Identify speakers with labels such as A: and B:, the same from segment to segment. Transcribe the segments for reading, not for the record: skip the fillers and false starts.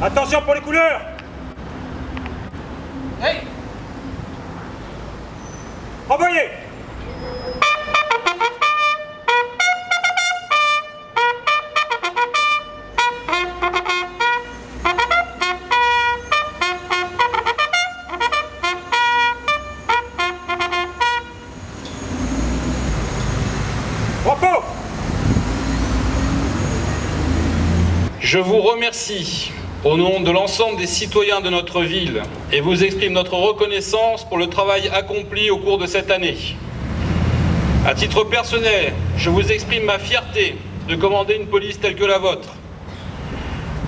A: Attention pour les couleurs!
B: Hey!
A: Envoyez! Repos!
B: Je vous remercie au nom de l'ensemble des citoyens de notre ville et vous exprime notre reconnaissance pour le travail accompli au cours de cette année. À titre personnel, je vous exprime ma fierté de commander une police telle que la vôtre.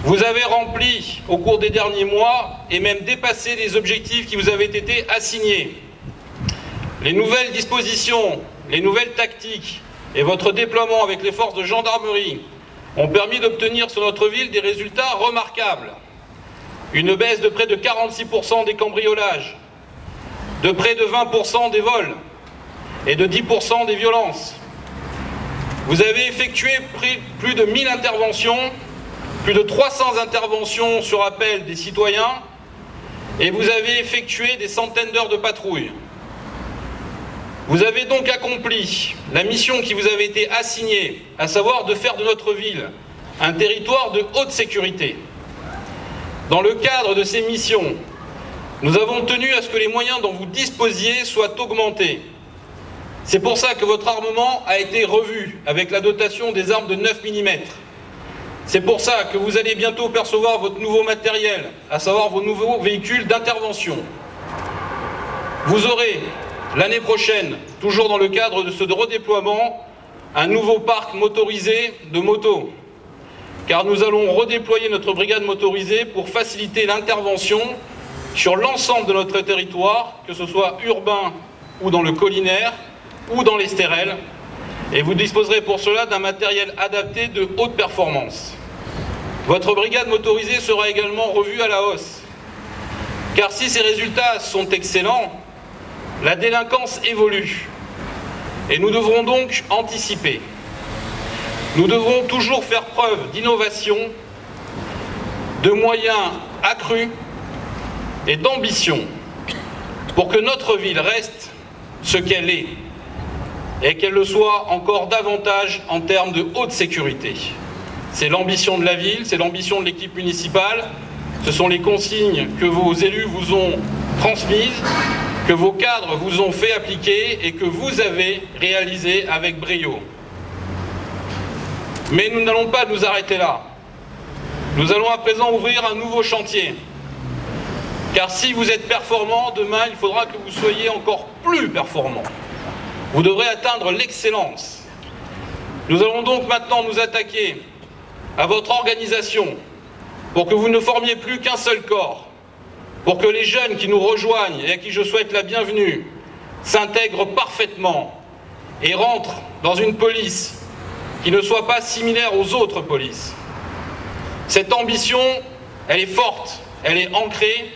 B: Vous avez rempli au cours des derniers mois et même dépassé les objectifs qui vous avaient été assignés. Les nouvelles dispositions, les nouvelles tactiques et votre déploiement avec les forces de gendarmerie ont permis d'obtenir sur notre ville des résultats remarquables. Une baisse de près de 46% des cambriolages, de près de 20% des vols et de 10% des violences. Vous avez effectué plus de 1000 interventions, plus de 300 interventions sur appel des citoyens et vous avez effectué des centaines d'heures de patrouille. Vous avez donc accompli la mission qui vous avait été assignée, à savoir de faire de notre ville un territoire de haute sécurité. Dans le cadre de ces missions, nous avons tenu à ce que les moyens dont vous disposiez soient augmentés. C'est pour ça que votre armement a été revu avec la dotation des armes de 9 mm. C'est pour ça que vous allez bientôt percevoir votre nouveau matériel, à savoir vos nouveaux véhicules d'intervention. Vous aurez l'année prochaine, toujours dans le cadre de ce redéploiement, un nouveau parc motorisé de motos. Car nous allons redéployer notre brigade motorisée pour faciliter l'intervention sur l'ensemble de notre territoire, que ce soit urbain ou dans le collinaire ou dans les stérelles. Et vous disposerez pour cela d'un matériel adapté de haute performance. Votre brigade motorisée sera également revue à la hausse. Car si ces résultats sont excellents, la délinquance évolue et nous devrons donc anticiper. Nous devrons toujours faire preuve d'innovation, de moyens accrus et d'ambition pour que notre ville reste ce qu'elle est et qu'elle le soit encore davantage en termes de haute sécurité. C'est l'ambition de la ville, c'est l'ambition de l'équipe municipale, ce sont les consignes que vos élus vous ont transmises, que vos cadres vous ont fait appliquer et que vous avez réalisé avec brio. Mais nous n'allons pas nous arrêter là. Nous allons à présent ouvrir un nouveau chantier. Car si vous êtes performant, demain il faudra que vous soyez encore plus performant. Vous devrez atteindre l'excellence. Nous allons donc maintenant nous attaquer à votre organisation pour que vous ne formiez plus qu'un seul corps, pour que les jeunes qui nous rejoignent et à qui je souhaite la bienvenue s'intègrent parfaitement et rentrent dans une police qui ne soit pas similaire aux autres polices. Cette ambition, elle est forte, elle est ancrée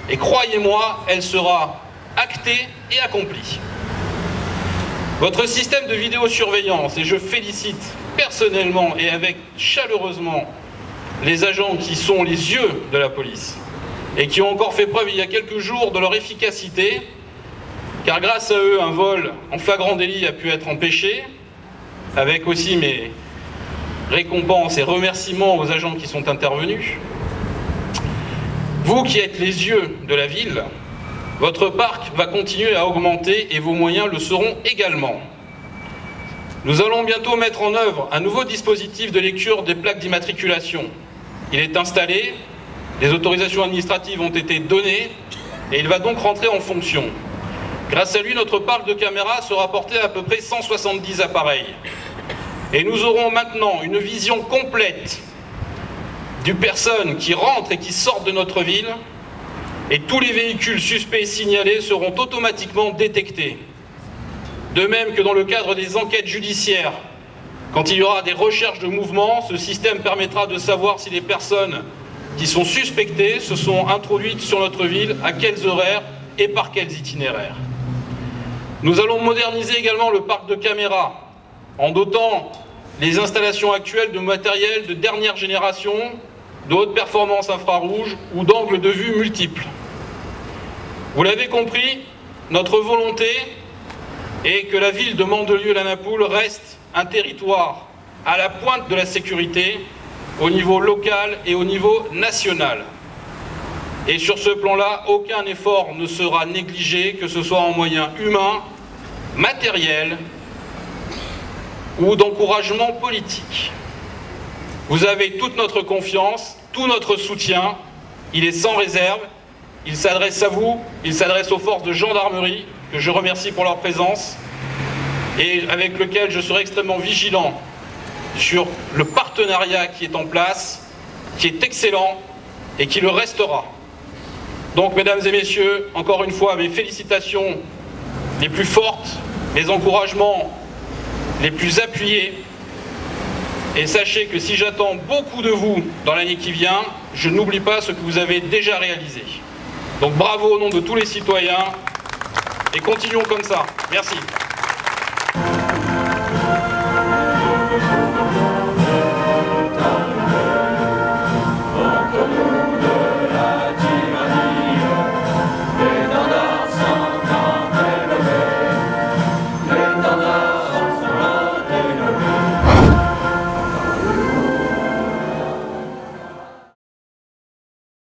B: et croyez-moi, elle sera actée et accomplie. Votre système de vidéosurveillance, et je félicite personnellement et avec chaleureusement les agents qui sont les yeux de la police et qui ont encore fait preuve il y a quelques jours de leur efficacité, car grâce à eux, un vol en flagrant délit a pu être empêché, avec aussi mes récompenses et remerciements aux agents qui sont intervenus. Vous qui êtes les yeux de la ville, votre parc va continuer à augmenter et vos moyens le seront également. Nous allons bientôt mettre en œuvre un nouveau dispositif de lecture des plaques d'immatriculation. Il est installé, les autorisations administratives ont été données et il va donc rentrer en fonction. Grâce à lui, notre parc de caméras sera porté à peu près 170 appareils. Et nous aurons maintenant une vision complète des personnes qui rentrent et qui sortent de notre ville, et tous les véhicules suspects signalés seront automatiquement détectés. De même que dans le cadre des enquêtes judiciaires, quand il y aura des recherches de mouvement, ce système permettra de savoir si les personnes qui sont suspectées se sont introduites sur notre ville, à quels horaires et par quels itinéraires. Nous allons moderniser également le parc de caméras en dotant les installations actuelles de matériel de dernière génération de haute performance infrarouge ou d'angles de vue multiples. Vous l'avez compris, notre volonté est que la ville de Mandelieu-la-Napoule reste un territoire à la pointe de la sécurité au niveau local et au niveau national. Et sur ce plan-là, aucun effort ne sera négligé, que ce soit en moyens humains, matériels ou d'encouragement politique. Vous avez toute notre confiance, tout notre soutien, il est sans réserve, il s'adresse à vous, il s'adresse aux forces de gendarmerie, que je remercie pour leur présence, et avec lequel je serai extrêmement vigilant sur le partenariat qui est en place, qui est excellent et qui le restera. Donc, mesdames et messieurs, encore une fois, mes félicitations les plus fortes, mes encouragements les plus appuyés. Et sachez que si j'attends beaucoup de vous dans l'année qui vient, je n'oublie pas ce que vous avez déjà réalisé. Donc bravo au nom de tous les citoyens et continuons comme ça. Merci.